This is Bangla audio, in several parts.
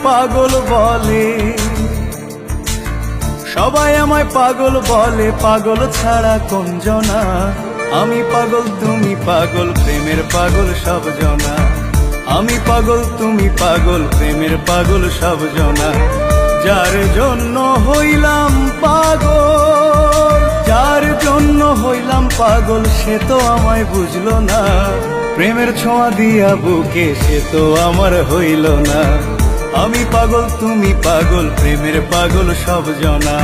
পাগল বলে, সবাই আমায় পাগল বলে, পাগল ছাড়া কোনজনা। আমি পাগল তুমি পাগল, প্রেমের পাগল সব জনা। আমি পাগল তুমি পাগল, প্রেমের পাগল সব জনা। যার জন্য হইলাম পাগল, যার জন্য হইলাম পাগল, সে তো আমায় বুঝলো না। প্রেমের ছোঁয়া দিয়া বুকে, সে তো আমার হইল না। আমি পাগল তুমি পাগল, প্রেমের পাগল সব জনা।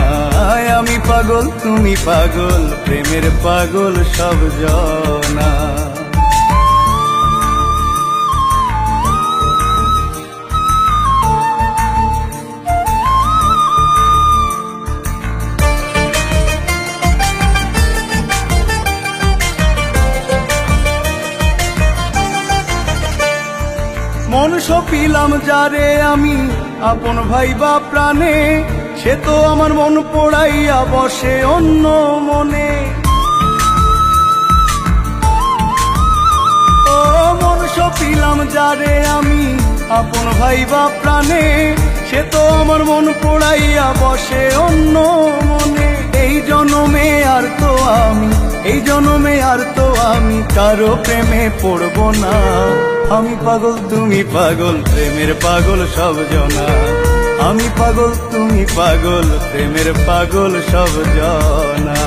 আমি পাগল তুমি পাগল, প্রেমের পাগল সব জনা। মন সপিলাম যারে আমি আপন ভাইবা প্রাণে, সে তো আমার মন পোড়াইয়া বসে অন্য মনে। ও মন সপিলাম যারে আমি আপন ভাইবা প্রাণে, সে তো আমার মন পোড়াইয়া বসে অন্য মনে। এই জনমে আর তো আমি, এই জনমে আর তো আমি কারো প্রেমে পড়ব না। আমি পাগল তুমি পাগল, প্রেমের পাগল সব জনা। আমি পাগল তুমি পাগল, প্রেমের পাগল সব জনা।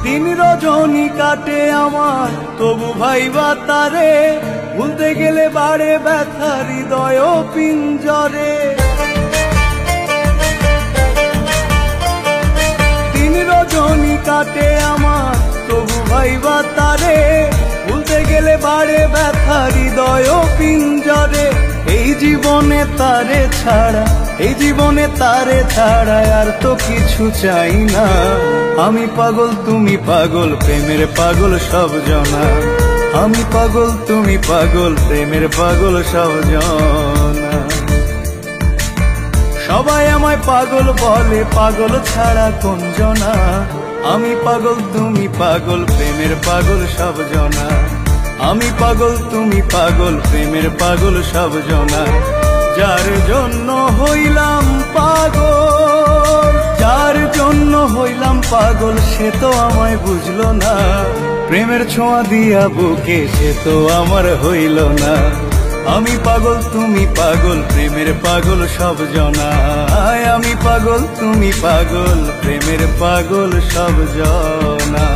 দিন রজনী কাটে আমার, তবু ভাইবা তারে, ভুলতে গেলে বাড়ে ব্যথা হৃদয় পিঞ্জরে। দিন রজনী কাটে আমার, তবু ভাইবা তারে, ভুলতে গেলে বাড়ে ব্যথা হৃদয় পিঞ্জরে। এই জীবনে তারে ছাড়া, এই জীবনে তারে ছাড়া আর তো কিছু চাই না। আমি পাগল তুমি পাগল, প্রেমের পাগল সব জনা। আমি পাগল তুমি পাগল, প্রেমের পাগল সব জনা। সবাই আমায় পাগল বলে, পাগল ছাড়া কোনজনা। আমি পাগল তুমি পাগল, প্রেমের পাগল সব জনা। আমি পাগল তুমি পাগল, প্রেমের পাগল সব জনা। যার জন্য হইলাম পাগল, যার জন্য হইলাম পাগল, সে তো আমায় বুঝলো না। প্রেমের ছোঁয়া দিয়া বুকে, সে তো আমার হইল না। আমি পাগল তুমি পাগল, প্রেমের পাগল সব জনা। আমি পাগল তুমি পাগল, প্রেমের পাগল সব জনা।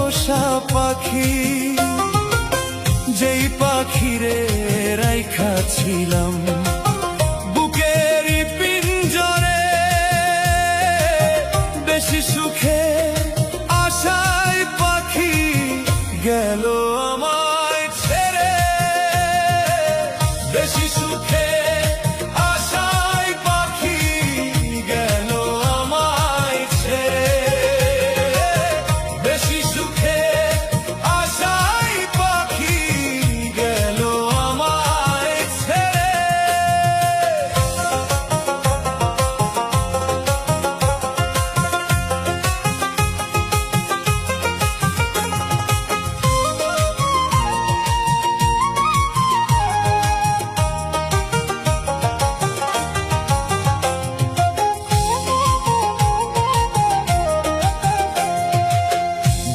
পোষা পাখি, যেই পাখিরে রাইখা ছিলাম বুকেরই পিঞ্জরে, বেশি সুখে আশায় পাখি গেল আমায় ছেড়ে, বেশি সুখে আশায় পাখি গেল আমায় ছেড়ে, বেশি সুখে আশায় পাখি গেল আমায় ছেড়ে।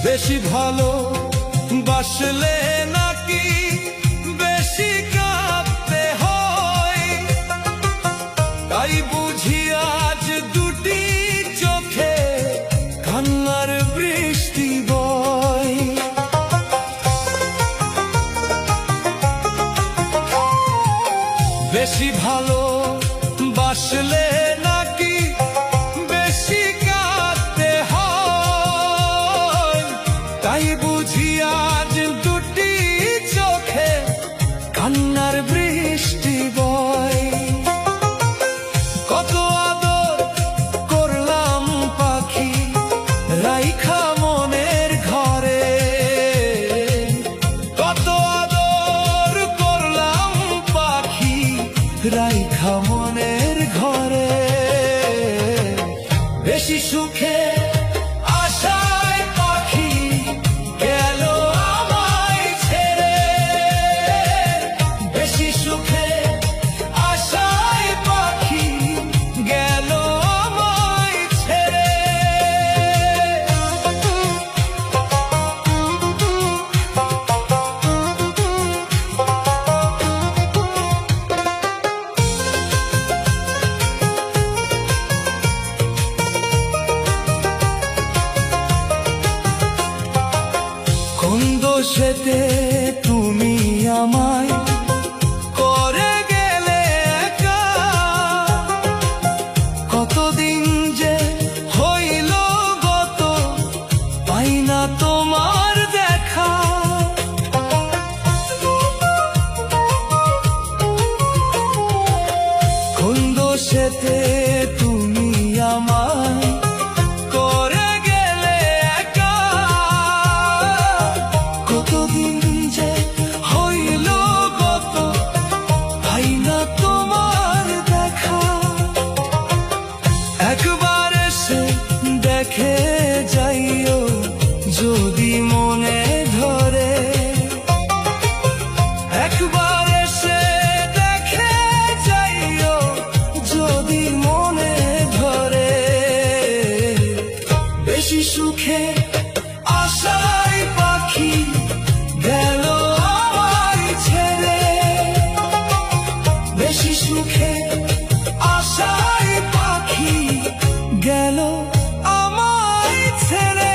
বেশি ভালো বাসলে নাকি বেশি কাঁদতে হয়, তাই বুঝি আজ দুটি চোখে কান্নার বৃষ্টি বয়। বেশি ভালো বাসলে নাকি বেশি কাঁদতে হয়, তাই বুঝি আজ দুটি চোখে কান্নার বৃষ্টি বয়। কত আদর করলাম পাখি রাইখা মনের ঘরে, কত আদর করলাম পাখি রাইখা মনের ঘরে, বেশি সুখে আশায় পাখি গেল আমায় ছেড়ে, বেশি সুখে আশায় পাখি গেল আমায় ছেড়ে। কোন দোষেতে তুমি আমায় করে গেলে একা, কতদিন যে হইল গত পাই না তোমার দেখা। কোন দোষেতে তুমি আমায় করে গেলে একা, কতদিন যে হইল গত পাই না তোমার দেখা। একবার এসে দেখে যাইও যদি মনে ধরে, একবার এসে দেখে যাইও যদি মনে ধরে, বেশি সুখে আশায় পাখি গেল আমায় ছেড়ে, বেশি সুখে আশায় পাখি গেল আমায় ছেড়ে।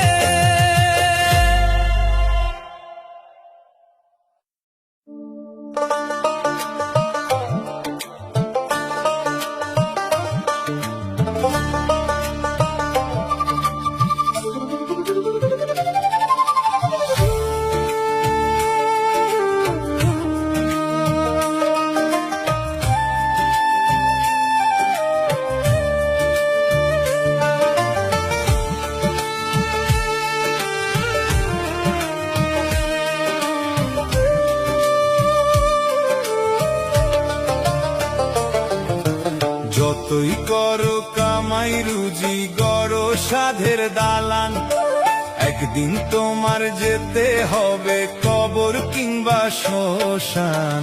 যতই করো কামাই রুজি গড়ো সাধের দালান, একদিন তোমার যেতে হবে কবর কিংবা শ্মশান।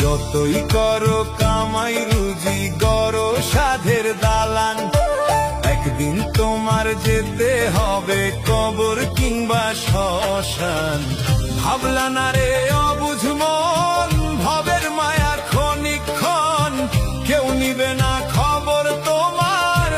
যতই করো কামাই রুজি গড়ো সাধের দালান, একদিন তোমার যেতে হবে কবর কিংবা শ্মশান। ভাবলা না রে অবুঝ মন, ভবের মায়া ক্ষণিকক্ষণ, কেউ নিবে না খবর তোমার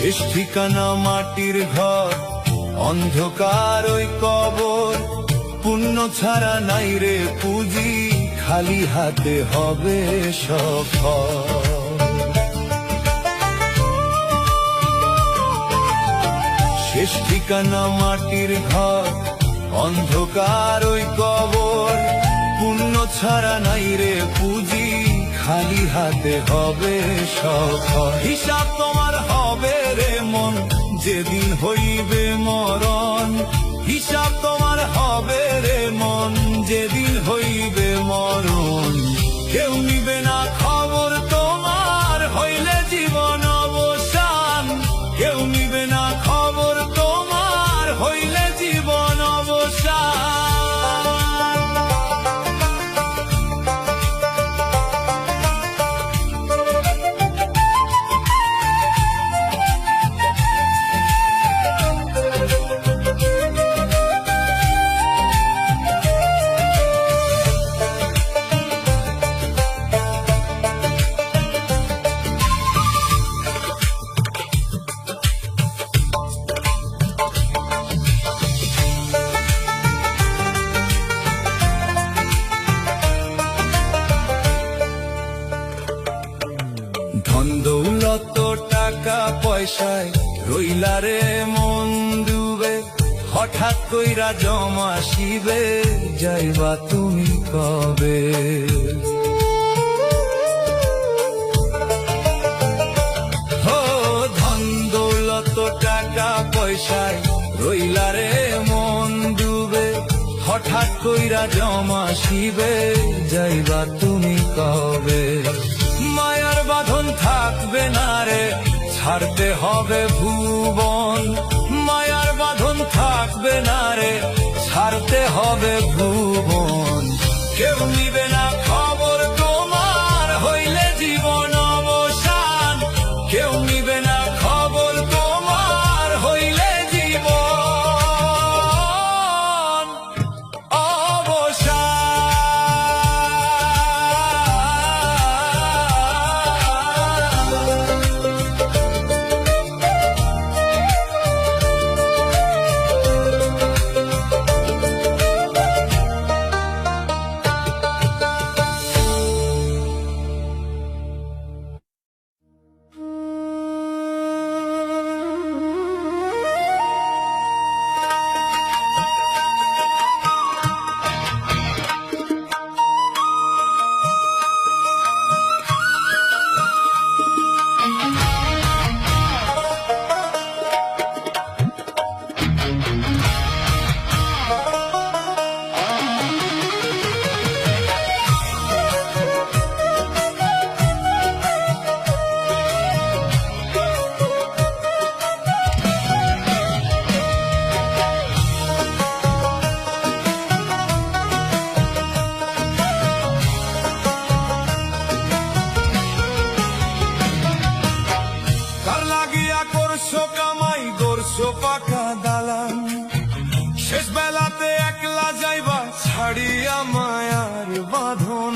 শেষ ঠিকানা মাটির ঘর, অন্ধকার ওই কবর। পুণ্য ছাড়া নাই রে পুঁজি, খালি হাতে হবে সফল। শেষ ঠিকানা মাটির ঘর, অন্ধকার ওই কবর। পুণ্য ছাড়া নাই রে পুঁজি, খালি হাতে হবে সফল। হিসাব তোমার হবে রে মন, যেদিন হইবে মরণ। হিসাব তোমার হবে রে মন, যেদিন হইবে মরণ। কেউ নিবে না খবর তোমার, হইলে জীবন অবসান। কেউ নিবে না খবর তোমার, হইলে জীবন অবসান। ধন দৌলত টাকা পয়সায় রইলা রে মন ডুবে। হঠাৎ কইরা জমা শিবে, যাইবা তুমি কবে? হো ধন দৌলত টাকা পয়সায় রইলা রে মন ডুবে। হঠাৎ কইরা জমা শিবে, যাইবা তুমি কবে? মায়ার বাঁধন থাকবে না রে, ছাড়তে হবে ভুবন। মায়ার বাঁধন থাকবে না রে, ছাড়তে হবে ভুবন। কেউ নিবে না খবর তোমার, হইলে জীবন অবসান। কেউ নিবে না খবর তোমার, হইলে জীবন অবসান। কামাই গড়ছো পাকা দালান, শেষ বেলাতে একলা যাইবা ছাড়িয়া মায়ার বাঁধন।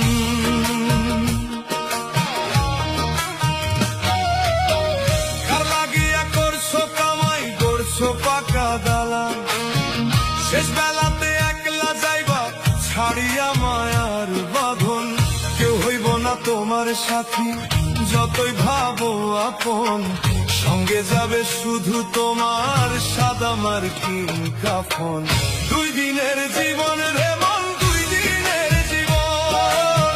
কার লাগিয়া করছো কামাই গড়ছো পাকা দালান, শেষ বেলাতে একলা যাইবা ছাড়িয়া মায়ার বাঁধন। কেউ হইব না তোমার সাথী, যতই ভাবো আপন। সঙ্গে যাবে শুধু তোমার সাদা মার্কিন কাফন। 2 দিনের জীবন রে মন, 2 দিনের জীবন।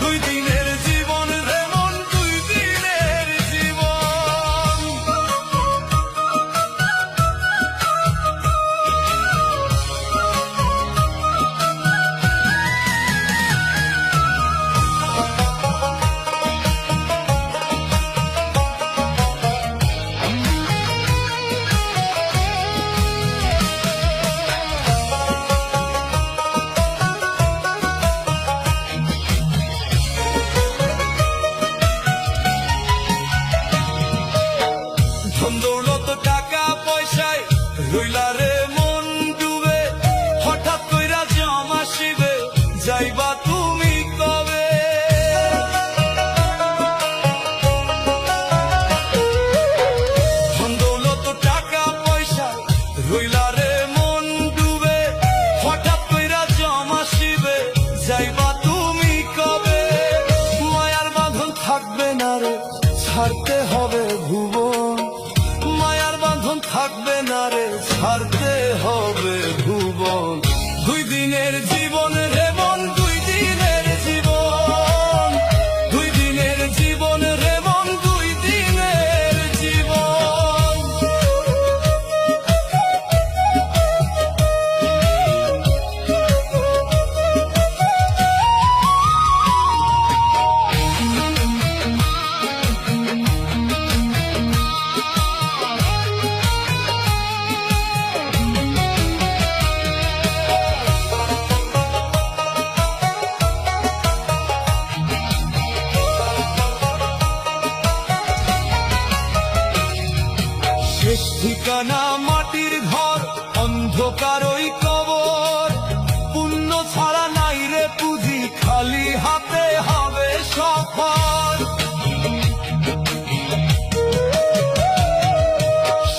2 দিনের জীবন রে মন, 2 দিনের জীবন। না রে, ছাড়তে হবে ভুবন। মায়ার বাঁধন থাকবে না রে, ছাড়তে হবে ভুবন। 2 দিনের জীবন রে মন, 2 দিনের জীবন, 2 দিনের জীবন রে মন, 2 দিনের জীবন। শেষ ঠিকানা মাটির ঘর, অন্ধকার ওই কবর। পুণ্য ছাড়া নাই রে পুঁজি, খালি হাতে হবে সফর।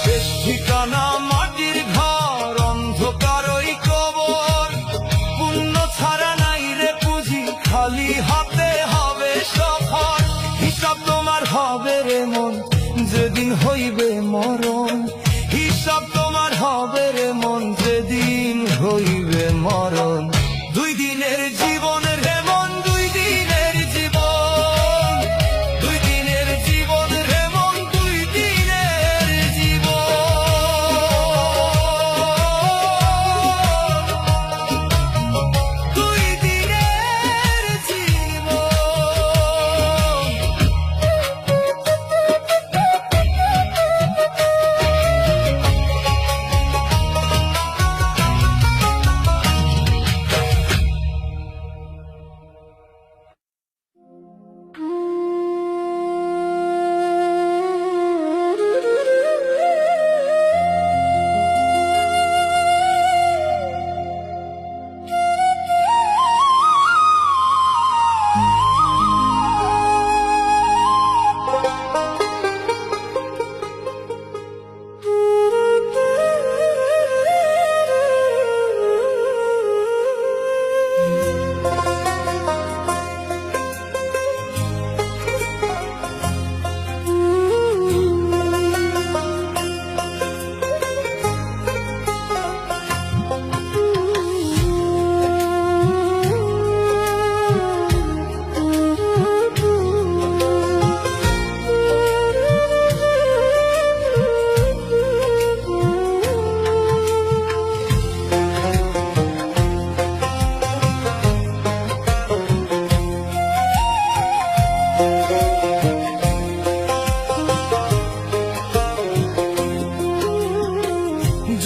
শেষ ঠিকানা মাটির ঘর, অন্ধকার ওই কবর। পুণ্য ছাড়া নাই রে পুঁজি, খালি হাতে হবে সফর। হিসাব তোমার হবে রে মন, যেদিন হইবে মরণ। হিসাব তোমার হবে রে মন, যেদিন হইবে মরণ। 2 দিনের জীবন রে মন, 2 দিনের জীবন, 2 দিনের জীবন রে মন, 2 দিনের জীবন, 2 দিনের জীবন।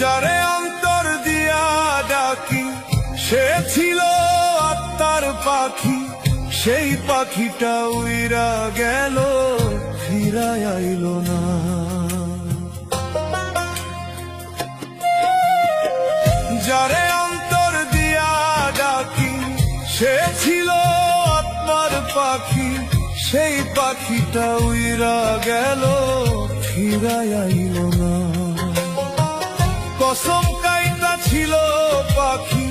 যারে অন্তর দিয়া ডাকি, সে ছিল আত্মার পাখি। সেই পাখিটা উইরা গেল, ফিরায় আইল না। যারে অন্তর দিয়া ডাকি, সে ছিল আত্মার পাখি। সেই পাখিটা উইরা গেল, ফিরায় আইল না। কসম কাইটা ছিল পাখি,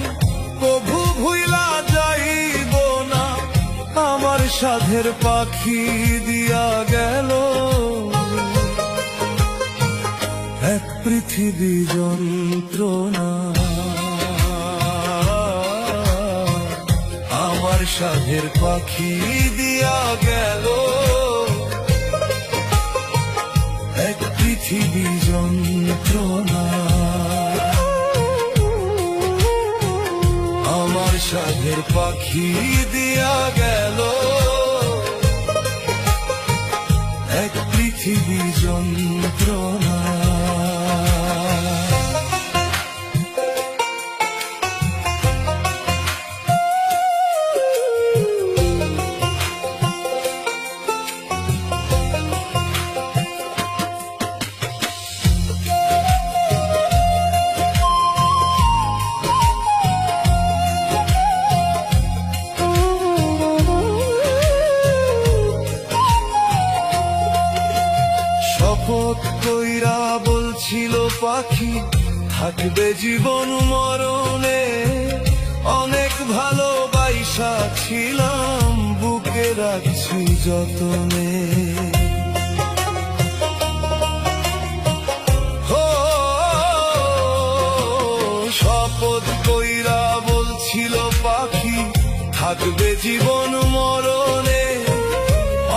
কভু ভুইলা যাইব না। আমার সাধের পাখি দিয়া গেল, এক পৃথিবী যন্ত্রণা। আমার সাধের পাখি দিয়া গেল, এক পৃথিবী যন্ত্রণা। আমার সাধের পাখি দিয়া গেল, এক পৃথিবী যন্ত্রণা। শপথ কইরা বলছিল পাখি, থাকবে জীবন মরণে। অনেক ভালোবাসা ছিলাম, বুকে বুকে রাখছি যতনে। শপথ কইরা বলছিল পাখি থাকবে জীবন মরণে,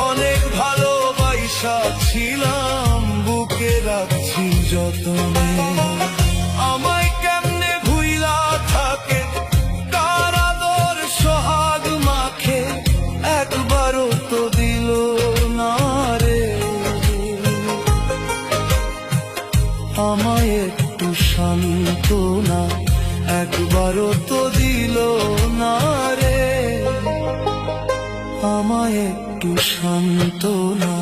অনেক ভালোবাসা ছিলাম বুকে রাখছি যতনে। আমায় কেমনে ভুইলা থাকে কার আদর সোহাগ মাখে, একবারও তো দিল না রে। আমায় একটু সান্ত্বনা একবারও তো দিল না রে। আমায় একটু সান্ত্বনা।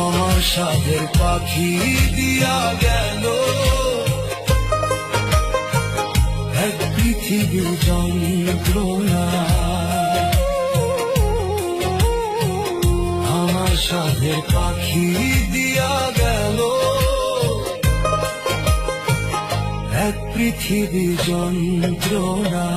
আমার সাধের পাখি দিয়া গেল এক পৃথিবীর যন্ত্রণা। আমার সাধের পাখি দিয়া গেল এক পৃথিবীর যন্ত্রণা।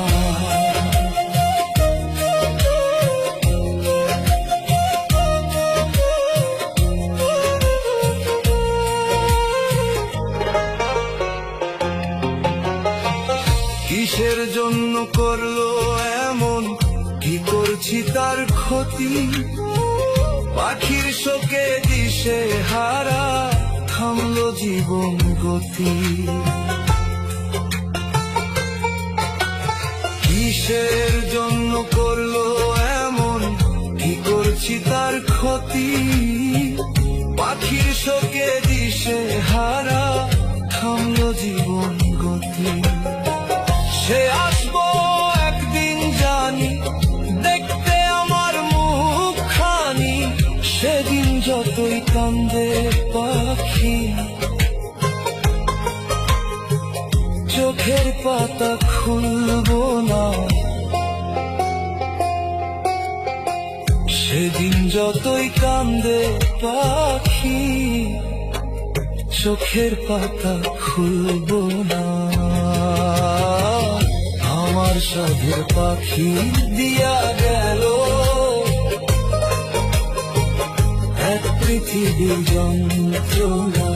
কিসের জন্য করলো এমন, কি করছি তার ক্ষতি? পাখির শোকে দিশে হারা থামলো জীবন গতি। কিসের জন্য করলো এমন, কি করছি তার ক্ষতি? পাখির শোকে দিশে হারা থামলো জীবন গতি। সে আসবো একদিন জানি, দেখতে আমার মুখখানি, সেদিন যতই কান্দে পাখি চোখের পাতা খুলবো না। সেদিন যতই কান্দে পাখি চোখের পাতা খুলবো না। আমার সাধের পাখি দিয়া গেল এক পৃথিবীর যন্ত্রণা।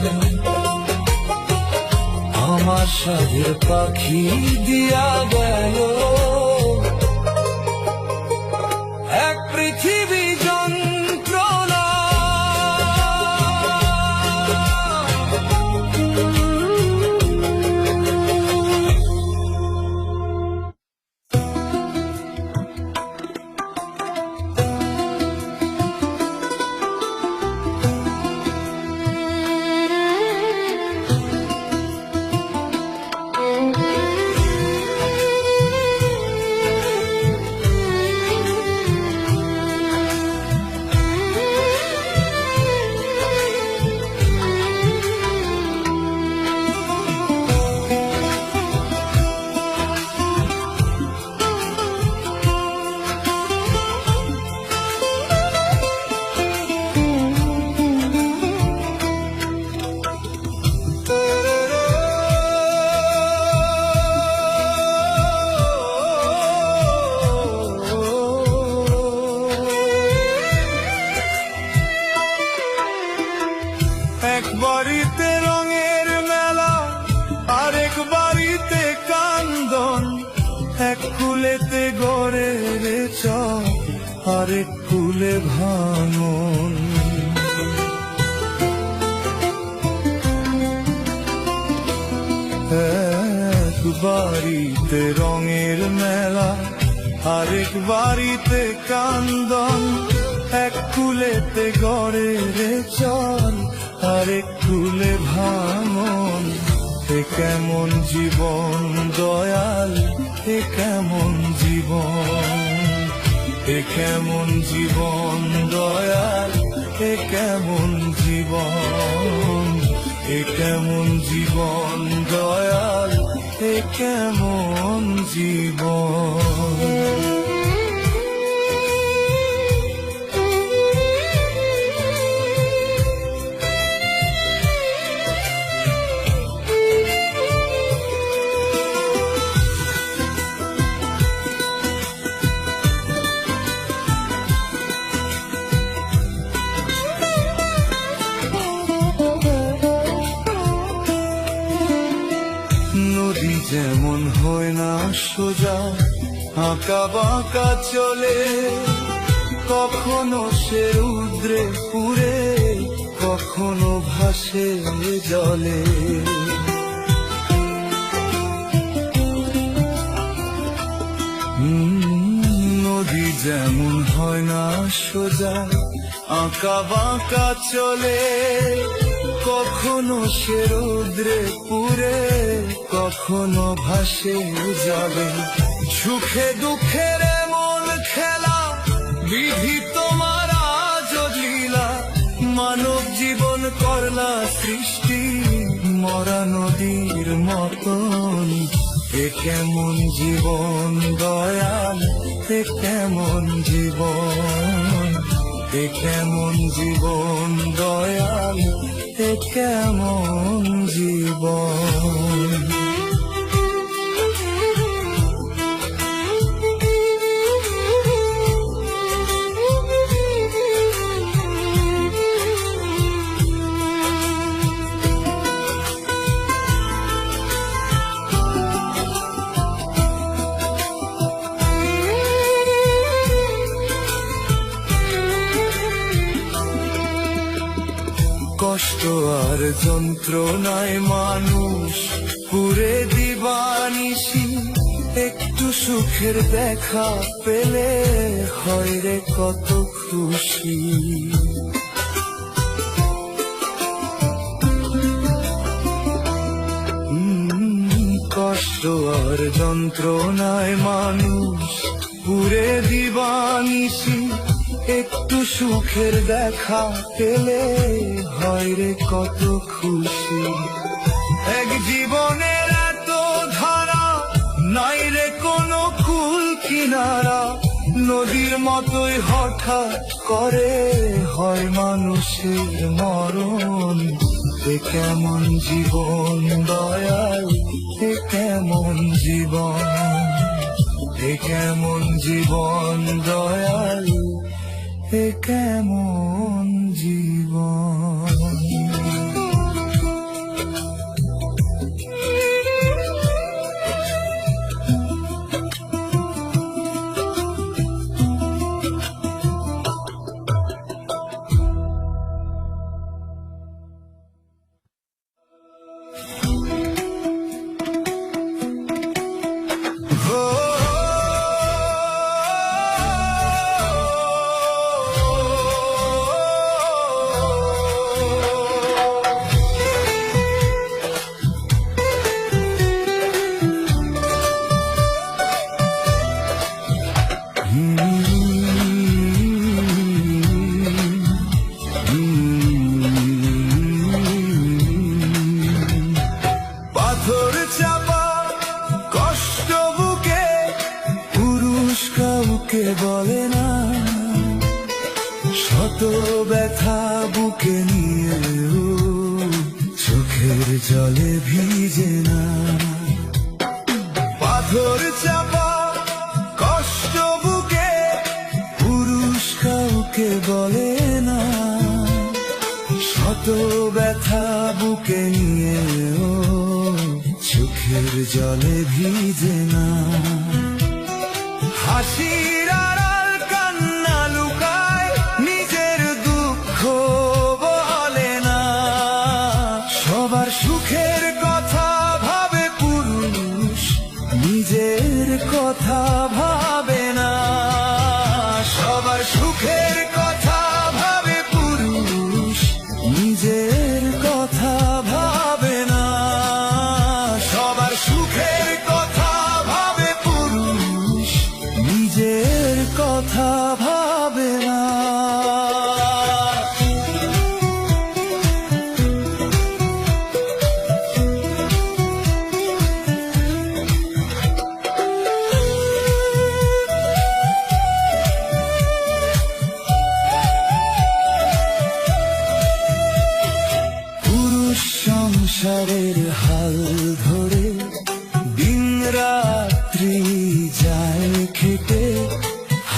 আমার সাধের পাখি দিয়া গেল এক পৃথিবী যন্ত্রণা। এক বাড়িতে রঙের মেলা, আরেক বাড়িতে কান্দন, এক কুলেতে গড়ের চর, আরেক কুলে ভাঙন। এক বাড়িতে রঙের মেলা, আরেক বাড়িতে কান্দন, এক কুলেতে গড়ের চর, আরেক কুলে ভাঙন। এ কেমন জীবন দয়াল, এ কেমন জীবন, এ কেমন জীবন দয়াল, এ কেমন জীবন, এ কেমন জীবন দয়াল, এ কেমন জীবন। আঁকা বাঁকা চলে, কখনো সে রুদ্রে পুরে, কখনো ভাসে জলে। নদী যেমন হয় না সোজা, আঁকা বাঁকা চলে, কখনো সে রৌদ্রে পুরে, কখনো ভাসে জলে। সুখে দুঃখের এমন খেলা, বিধি তোমার আজ লীলা, মানব জীবন করলা সৃষ্টি মরা নদীর মতন। এ কেমন জীবন দয়াল, এ কেমন জীবন, এ কেমন জীবন দয়াল, এ কেমন জীবন। কষ্ট আর যন্ত্রণায় মানুষ পুরে দিবানিশি, একটু সুখের দেখা পেলে হয় রে কত খুশি। কষ্ট আর যন্ত্রণায় মানুষ পুরে দিবানিশি, একটু সুখের দেখা পেলে হয় রে কত খুশি। এক জীবনের এত ধারা, নাই রে কোনো কুল কিনারা, নদীর মতোই হঠাৎ করে হয় মানুষের মরণ। এ কেমন জীবন দয়াল, এ কেমন জীবন, এ কেমন জীবন দয়াল, এ কেমন জীবন। পাথর চাপা কষ্ট বুকে, পুরুষ কাউকে বলে না, শত ব্যথা বুকে নিয়েও চোখের জলে ভিজে না। পাথর চাপা কষ্ট বুকে, পুরুষ কাউকে বলে না, শত ব্যথা বুকে নিয়েও চোখের জলে ভিজে না। হাসির আড়াল কান্না লুকায়, নিজের দুঃখ বলে না, সবার সুখের কথা ভাবে পুরুষ, নিজের কথা ভাবে না। সবার সুখের কথা ভাবে পুরুষ, নিজের কথা ভাবে না। সবার সুখের কথা ভাবে পুরুষ, নিজের কথা ভাবে না। সংসারের হাল ধরে দিন রাত্রি যায় খেটে,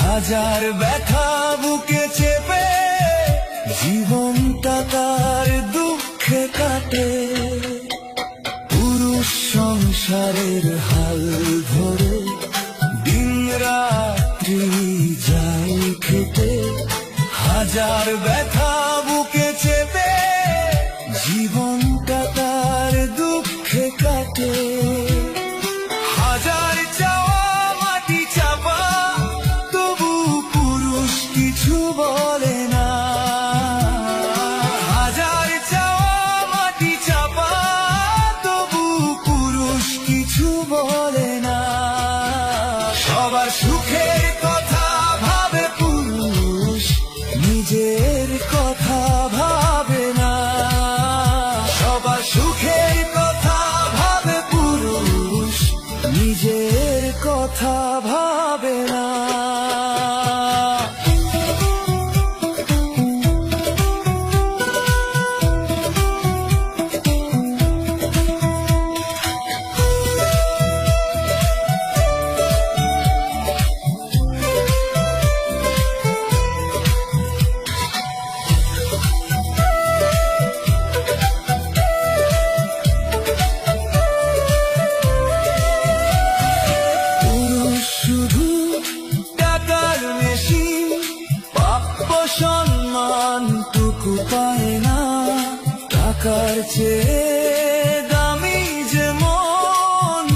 হাজার ব্যথা বুকে চেপে জীবনটা তার দুঃখে কাটে। পুরুষ সংসারের হাল ধরে দিন রাত্রি তার ব্যথা বুকে চেপে জীবনটা তার দুঃখে কাটে। হাজার চাওয়া মাটি চাপা, তবু পুরুষ কিছু বলে না। হাজার চাওয়া মাটি চাপা, তবু পুরুষ কিছু বলে না। সবার সুখের কথা ভাবে পুরুষ, নিজের কথা ভাবে না। সবার সুখের কথা ভাবে পুরুষ, নিজের কথা ভাবে না। সম্মানটুকু পায় না, টাকার চেয়ে দামি যে মন,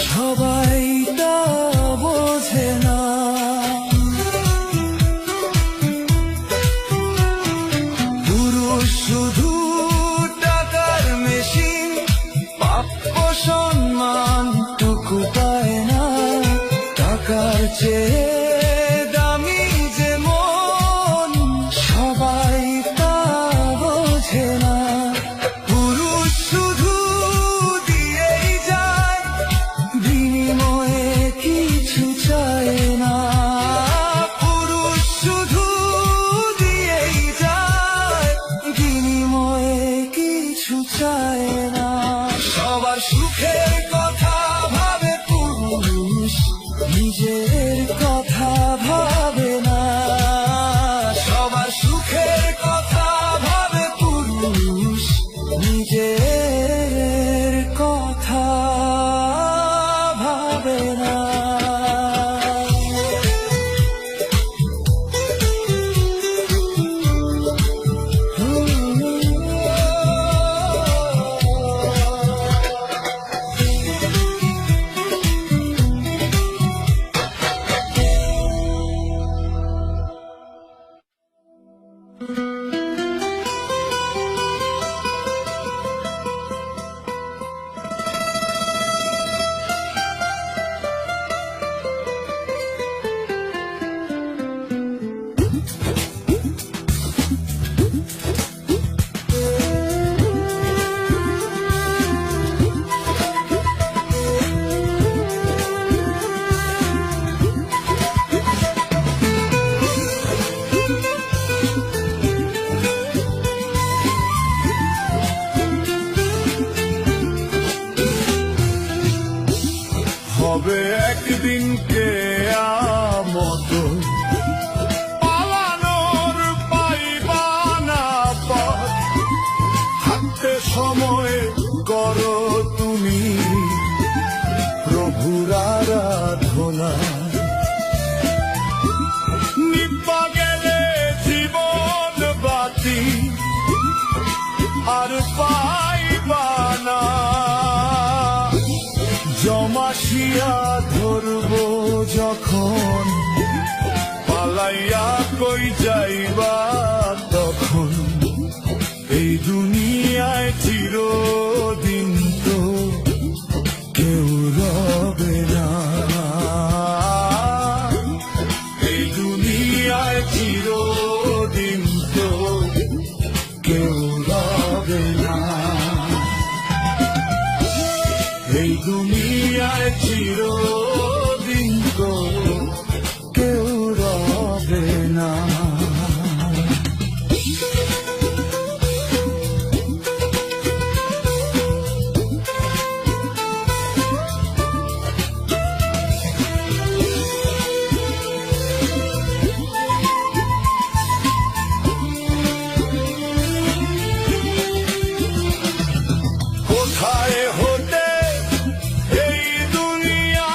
সবাই তা বোঝে না। পুরুষ শুধু টাকার মেশিন, প্রাপ্য সম্মানটুকু পায় না, টাকার চেয়ে সবার সুখের কথা ভাবে পুরুষ, নিজের কথা ভাবে না। সবার সুখের কথা ভাবে পুরুষ, নিজের কথা ভাবে না। হবে একদিন কিয়ামত, পালানোর পাইবা না পথ। হাতে সময় করো তুমি প্রভুর আরাধনা। নিভা গেলে জীবন বাতি আর পাইবা না। জমাশিয়া ধরব যখন, পালাইয়া কই যাইবা তখন। এই দুনিয়ায় চিরদিন তো কেউ রবে না। এই দুনিয়ায় চিরদিন তো কেউ রবে না। এই দুনিয়ায় চিরদিন তো কেউ রবে না। কোথায় হতে এই দুনিয়া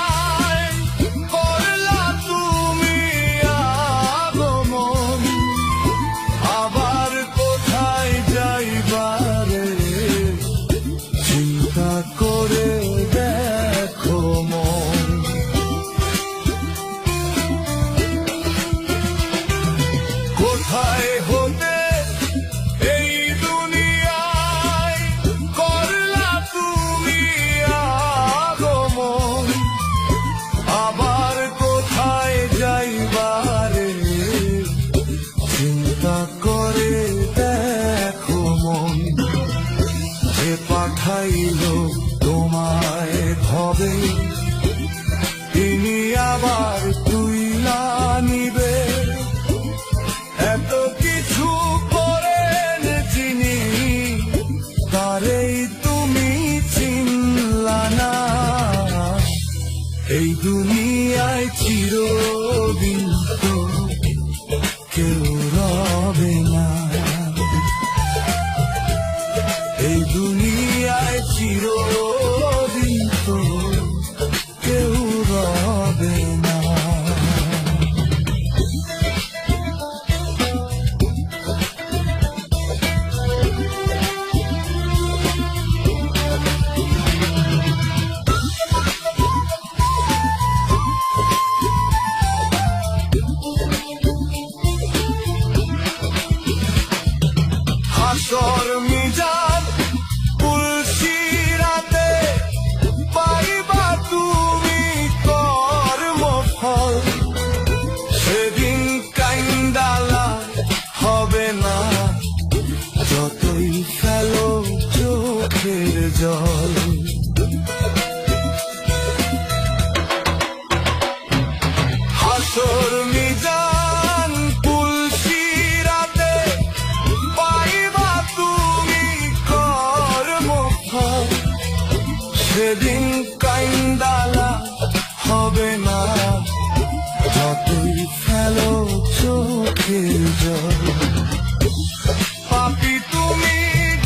চিন্তা করে দেখো মন, যে পাঠাইল তোমায় ভবে, তিনি আবার তুইলা নিবে। এত কিছু করেন যিনি, তারেই তুমি চিনলা না। এই দুনিয়ায় চিরদিন তো কেউ রবে না, এই দুনিয়ায় চিরদিন তো কেউ রবে না। হাসর মিজান পুলসিরাতে পাইবা তুমি কর্মফল, সেদিন কাইন্দালা হবে না, যতই ফেলো চোখের জল। হাসর মিজান পুলসিরাতে পাইবা তুমি কর্মফল, সেদিন কাইন্দালা হবে না, যতই ফেলো চোখের জল। পাপী তুমি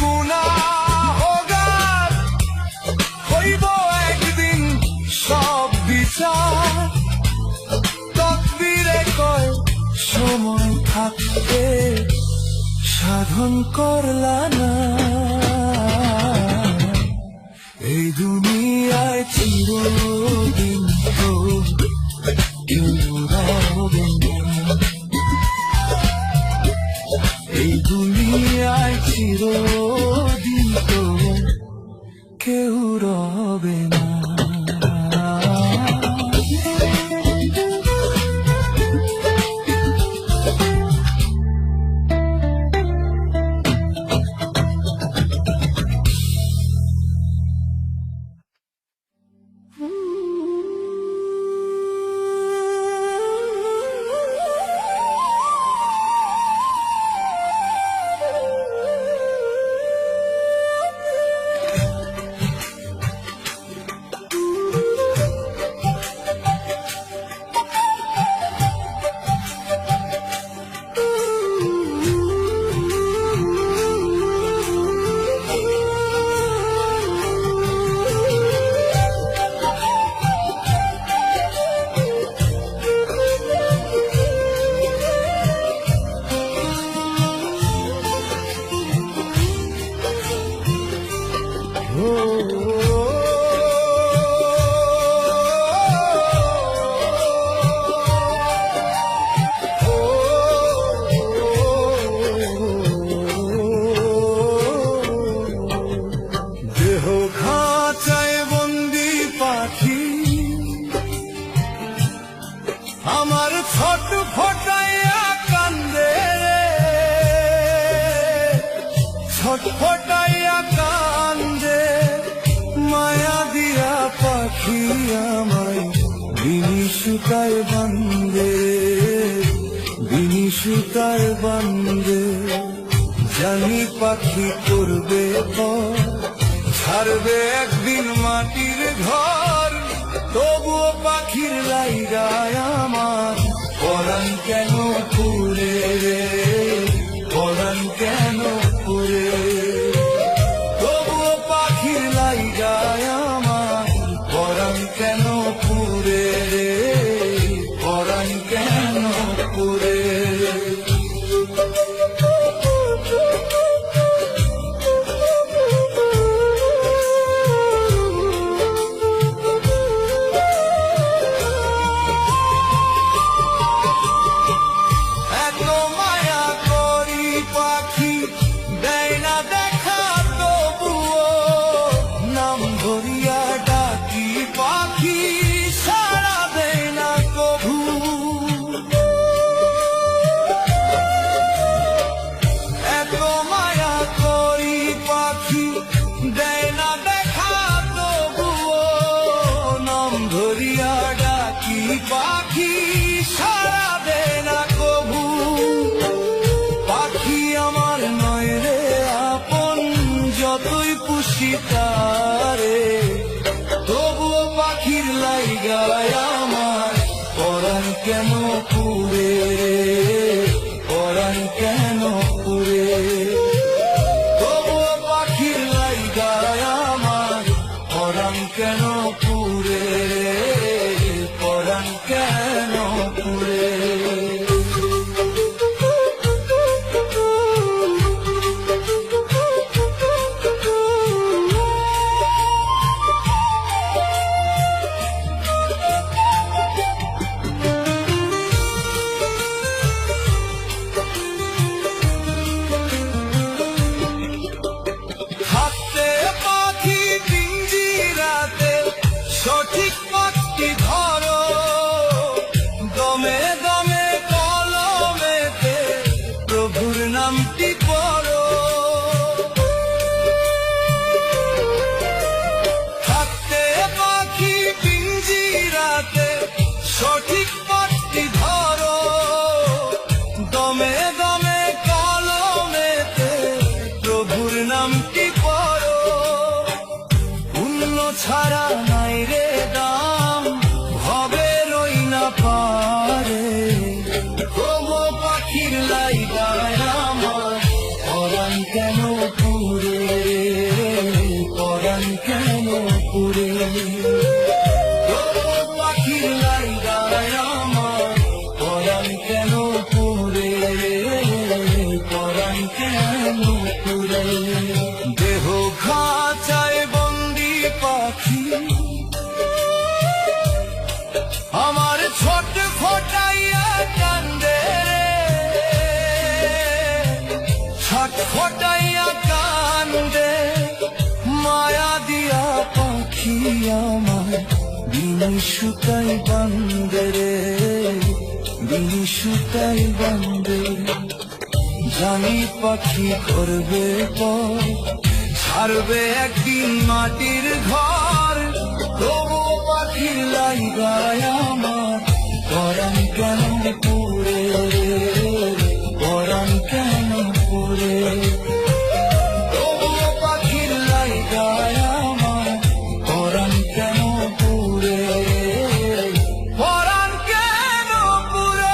গুনাহগার, হইব একদিন সব বিচার। তকদিরে কয় সময় থাকতে সাধন করলা না, এই দুনিয়ায় চিরদিন তো কেউ রবে না, এই দুনিয়ায় চিরদিন তো কেউ রবে না। দেহ খাঁচায় বন্দি পাখি, আমার ছট ফটাইয়া কান্দে রে, ছট ফটাইয়া কান্দে, মায়া দিয়া পাখি আমায় বিনি সুতায় বান্ধে, বিনি সুতায় বান্ধে। জানি পাখি করবে পর, ছাড়বে একদিন মাটির ঘর, তবুও পাখির লাইগায় আমার পরাণ কেন পুরে রে, পরাণ কেন পুরে। তবুও পাখির লাইগায় আমার পরাণ কেন পুরে রে, পরাণ কেন পুরে। সীতারে, তবুও পাখির লাইগায় আমার পরাণ কেন পুরে, পরাণ কেন পুরে। তবুও পাখির লাইগায় আমার পরাণ কেন পুরে, পরাণ কেন পুরে। হাতে পাখি পিঞ্জিরাতে সঠিক পথটি ধরো, দমে দমে কলমেতে প্রভুর নামটি পড়ো। হাতে পাখি পিঞ্জিরাতে সঠিক পথটি ধরো, দমে দমে কলমেতে প্রভুর নামটি পড়ো। পুণ্য ছাড়া নাই রে দাম, ভবে রই না পারে। তবু পাখির লাইগায় আমার পরাণ কেন পুরে, পরাণ কেন পুরে। তবু পাখির লাইগায় আমার পরাণ কেন পুরে, পরাণ কেন পুরে। দেহ খাঁচায় বন্দি পাখি আমার ছোট ফোটাইয়া কান্দে, ছোট ফোটাইয়া কান্দে। মায়া দিয়া পাখি আমার বিনি সুতাই বান্দে রে, বিনি সুতাই বান্দে। জানি পাখি করবে পর, ছাড়বে একদিন মাটির ঘর। তবু পাখির লাইগায় আমার পরাণ কেন পুরে, পরাণ কেন পুরে। তবু পাখির লাইগায় আমার পরাণ কেন পুরে, পরাণ কেন পুরে।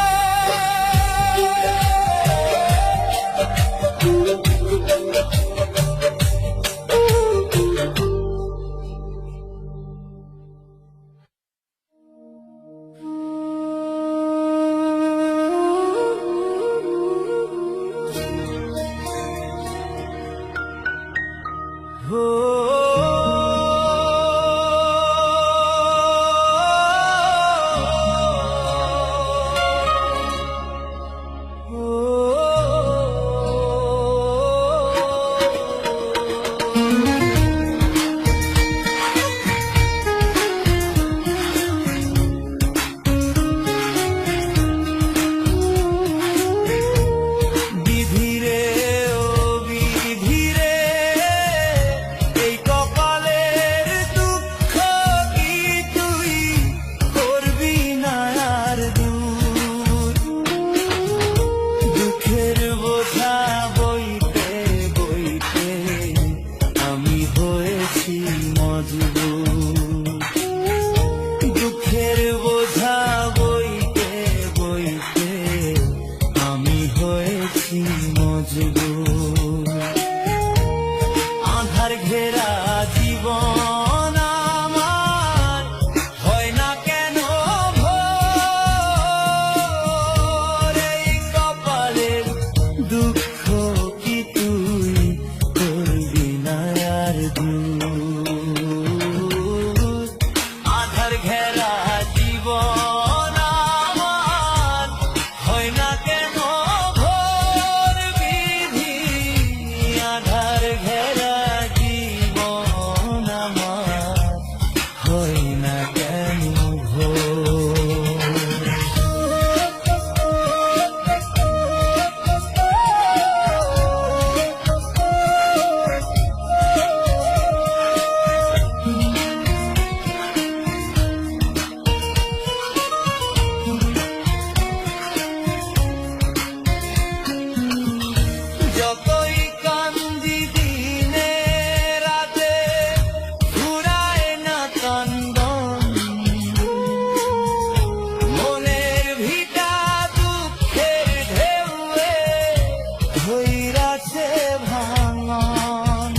আছে ভাঙন।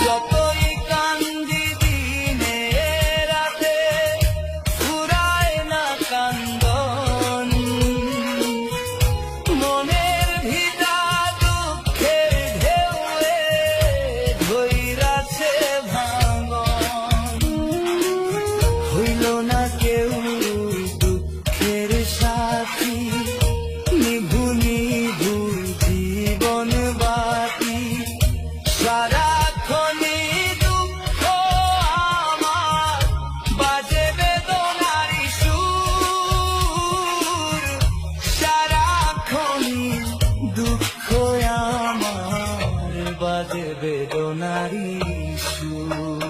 যতই কান্দি দিনে রাতে ফুরায় না কান্দন। মনের ভিটা দুঃখের ঢেউয়ে ধইরাছে ভাঙন। হইল না কেউ দুঃখের সাথী, নিভু নিভু জীবন বাতি। সারাক্ষণই দুঃখ আমার, বাজে বেদনারি সুর। সারাক্ষণই দুঃখ আমার, বাজে বেদনারি সুর।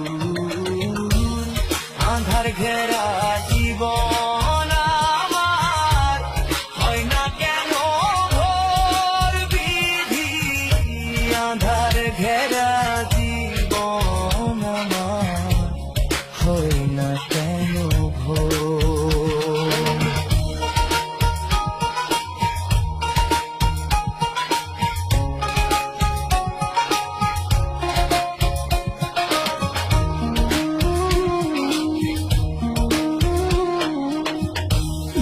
আঁধার ঘেরা জীবন আমার, হয় না কেন ভোর বিধি। আঁধার ঘেরা জীবন আমার, হয় না কেন ভোর।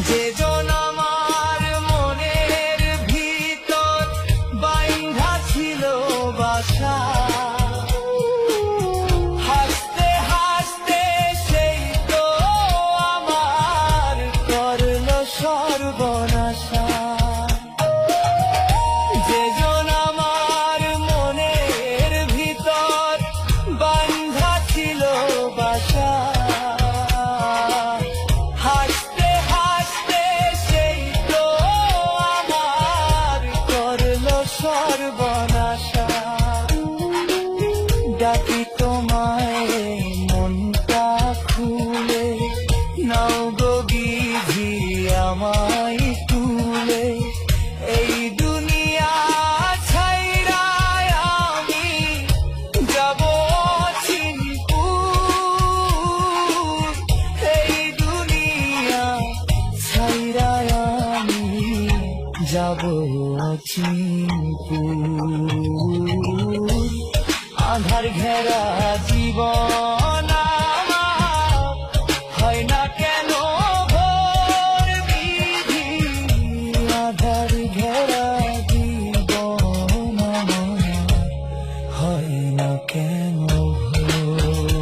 যেজন আমার মনের ভিতর বাইন্ধা ছিল বাসা, হাসতে হাসতে সেই তো আমার করলো সর্বনাশা। যেজন আমার মনের ভিতর বান্ধা ছিল বাসা, হাসতে হাসতে সেই তো আমার করলো সর্বনাশা। ডাকি তোমায় মনটা খুলে, নাও গো বিধি আমায় তুলে। এই দুনিয়া ছাইরা আমি যাব চিনপুর। এই দুনিয়া ছাইরা আমি যাব চিনপুর। আধার ঘেরা জীবন আমার, হয় না কেন ভোর বিধি। আধার ঘেরা জীবন আমার, হয় না কেন ভোর।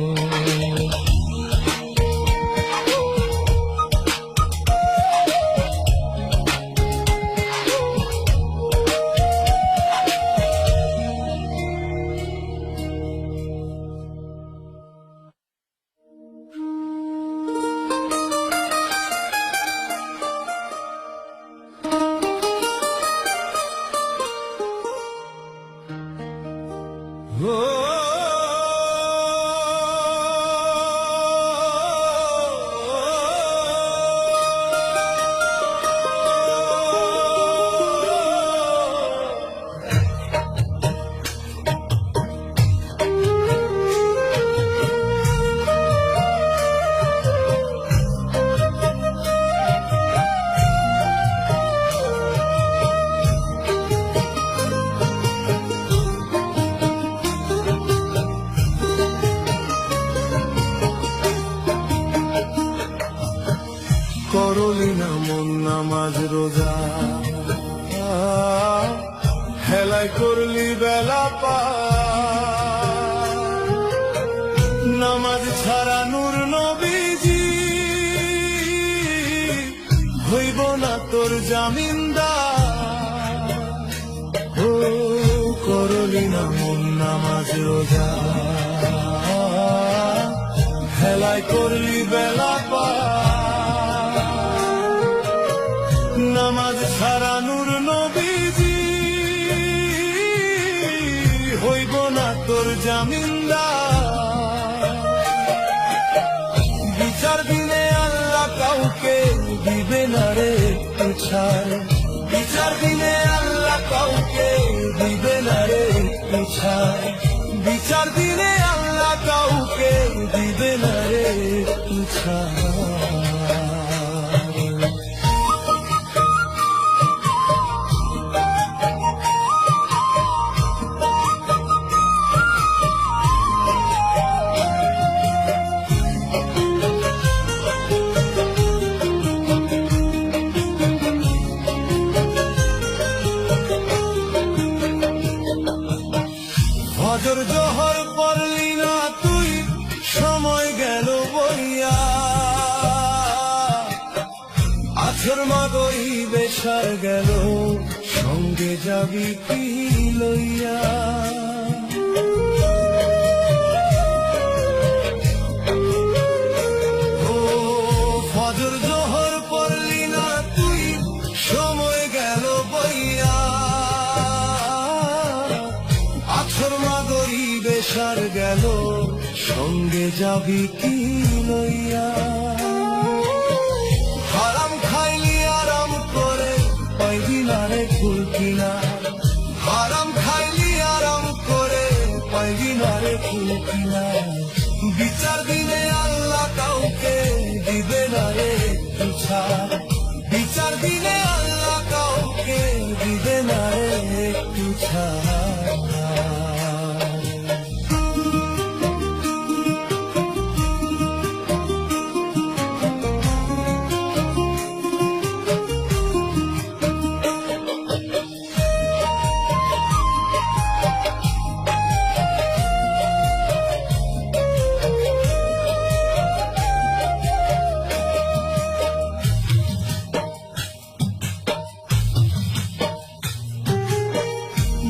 করলি না মন নামাজ রোজা, হেলাই করলি বেলা পার। নামাজ ছাড়া নূর নবীজি হইব না তোর জামিনদার। ও করলি না মন নামাজ রোজা, হেলাই করলি বেলা পার। নামাজ ছাড়া নূর নবীজি হইব না তোর জামিনদার। বিচার দিনে আল্লাহ কাউকে দিবে না রে একটু ছাড়। বিচার দিনে আল্লাহ কাউকে দিবে না রে একটু ছাড়। বিচার দিনে আল্লাহ কাউকে দিবে না রে একটু ছাড়। ফজর জোহর পড়লি না তুই, সময় গেল বইয়া। আছর মাগরিবে সার গেল, সঙ্গে যাবি কি লইয়া। ও ফজর জোহর পড়লি না তুই, সময় গেল বইয়া। আছর মাগরিবে সার গেল, সঙ্গে যাবি কি লইয়া। হারাম খাইলি আরাম করে, পাইবি না রে কুল কিনার। হারাম খাইলি আরাম করে, পাইবি না রে কুল কিনার। বিচার দিনে আল্লাহ কাউকে দিবে না রে একটু ছাড়। বিচার দিনে আল্লাহ কাউকে দিবে না রে একটু ছাড়।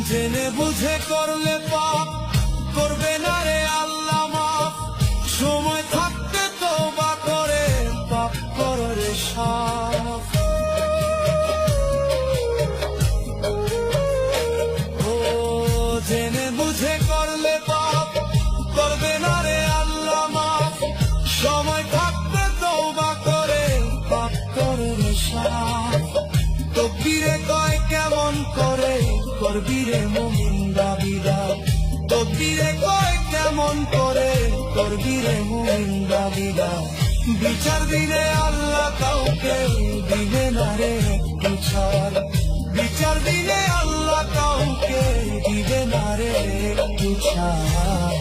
জেনে বুঝে করলে পাপ, করবে না রে আল্লাহ মাফ। সময় থাকতে তওবা করে, পাপ করো রে সাফ। ও জেনে বুঝে করলে পাপ, করবে না রে আল্লাহ মাফ। সময় থাকতে তওবা করে, পাপ করো রে সাফ। তকবীরে কয় কেমন করে, করবি রে মুমিন দাবিদা। তকবীরে কয় কেমন করে, করবি রে মুমিন দাবিদা। বিচার দিনে আল্লাহ কাউকে দিবে না রে একটু ছাড়। বিচার দিনে আল্লাহ কাউকে দিবে না রে একটু ছাড়।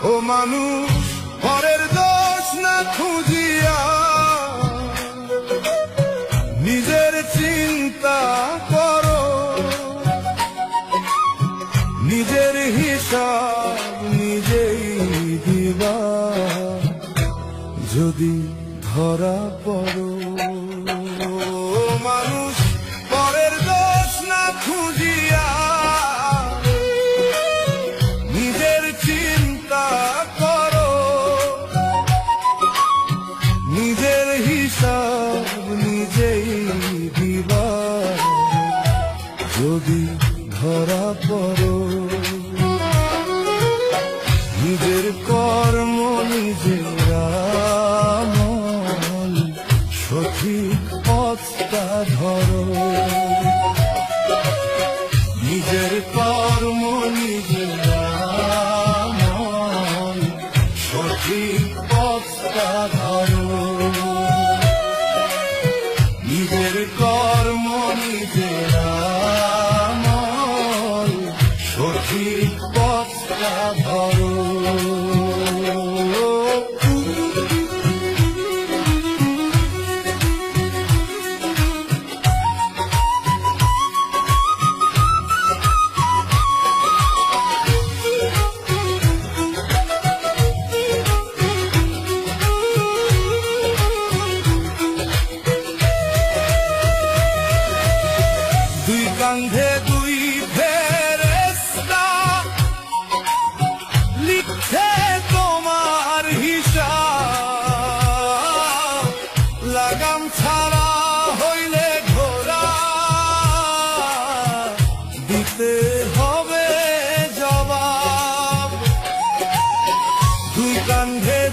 ও মানুষ পরের দোষ না খুঁজিয়া, নিজের চিন্তা করো। নিজের হিসাব নিজেই দিবা, যদি ধরা পড়ো। মানুষ পরের দোষ না খুঁজিয়া, নিজের চিন্তা করো। নিজের হিসাব নিজেই দিবা, যদি ধরা পড়ো। নিজের কর্ম নিজের আমল, সঠিক পথটা ধরো। নিজের কর্ম নিজের আমল, সঠিক পথটা ধরো। নিজের কর্ম নিজের আমল, সঠিক পথটা ধরো।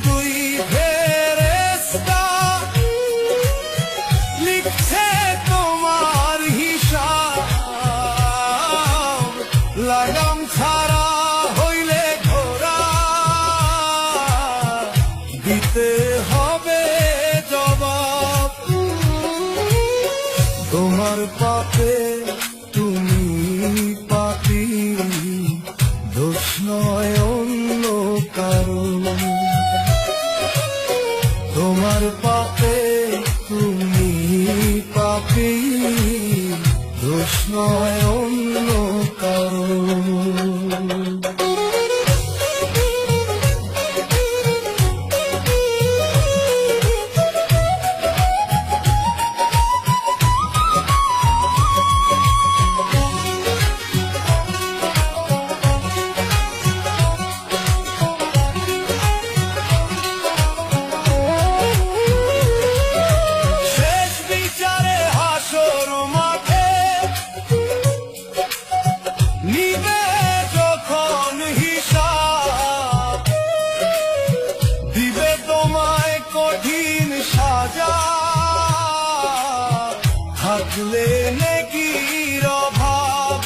দুই ফেরেশতা লিখছে তোমার হিসাব, লাগাম ছাড়া হইলে ঘোরা দিতে হবে জবাব। তোমার পাপে তুমি পাপী, দোষ নয় অন্য কারো। তোমার পাপে তুমি পাপী, দোষ নয় অন্য কারো। শেষ বিচারে হাসর মাঠে নিবে যখন হিসাব, দিবে তোমায় কঠিন সাজা, থাকলে নেকির অভাব।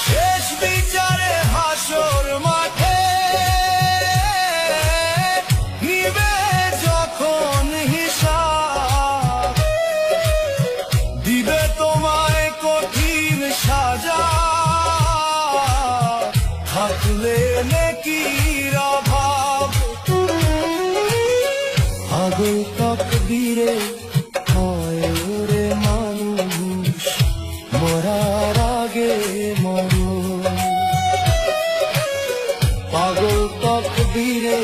শেষ বিচারে হাসর মাঠে নিবে যখন হিসাব, দিবে তোমায় কঠিন সাজা, থাকলে নেকির অভাব। আগল তাকদীরে হয় ওরে মানুষ, মরার আগে মরণ। পাগল তাকদীরে